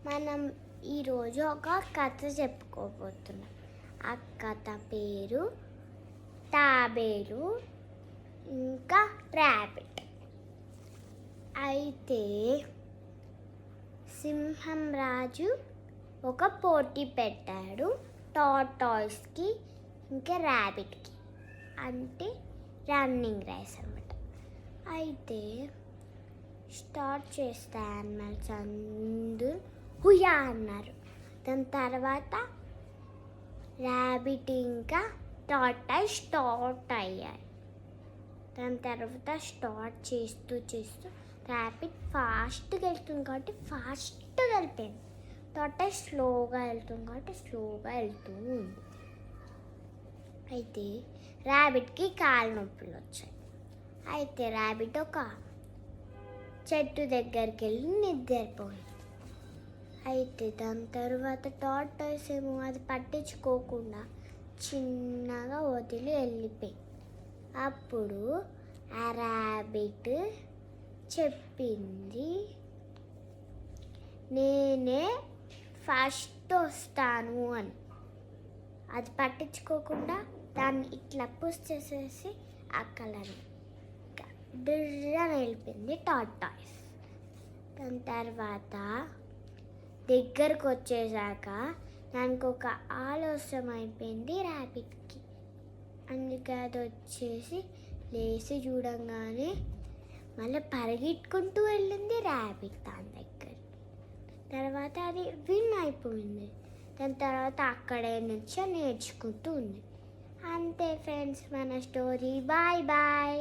మనం ఈరోజు ఒక కథ చెప్పుకోబోతున్నాం. ఆ కథ పేరు తాబేలు ఇంకా ర్యాబిట్. అయితే సింహం రాజు ఒక పోటీ పెట్టాడు టార్టాయిస్కి ఇంకా ర్యాబిట్కి, అంటే రన్నింగ్ రేస్ అన్నమాట. అయితే స్టార్ట్ చేస్తే యానిమల్స్ అందరూ హుయా అన్నారు. దాని తర్వాత ర్యాబిట్ ఇంకా టార్టాయిస్ స్టార్ట్ అయ్యాయి. దాని తర్వాత స్టార్ట్ చేస్తూ ర్యాబిట్ ఫాస్ట్గా వెళ్తుంది కాబట్టి ఫాస్ట్గా వెళ్ళిపోయింది. టార్టాయిస్ స్లోగా వెళ్తుంది కాబట్టి స్లోగా వెళ్తూ ఉంది. అయితే ర్యాబిట్కి కాళ్ళ నొప్పులు వచ్చాయి. అయితే ర్యాబిట్ ఒక చెట్టు దగ్గరికి వెళ్ళి నిద్రపోయింది. అయితే దాని తర్వాత టార్టాయిస్ ఏమో అది పట్టించుకోకుండా చిన్నగా వదిలి వెళ్ళిపోయింది. అప్పుడు ఆ ర్యాబిట్ చెప్పింది, నేనే ఫస్ట్ వస్తాను అని. అది పట్టించుకోకుండా దాన్ని ఇట్లా పుష్ చేసేసి అక్కలని బిర్రని వెళ్ళిపోయింది టార్టాయిస్. దాని తర్వాత దగ్గరకు వచ్చేసాక దానికి ఒక ఆలోచన అయిపోయింది ర్యాబిట్కి. అందుకే అది వచ్చేసి లేచి చూడంగానే మళ్ళీ పరిగెట్టుకుంటూ వెళ్ళింది ర్యాబిట్ దాని దగ్గరికి. తర్వాత అది విన్ అయిపోయింది. దాని తర్వాత అక్కడే నుంచి నేర్చుకుంటూ ఉంది. అంతే ఫ్రెండ్స్ మన స్టోరీ. Bye bye.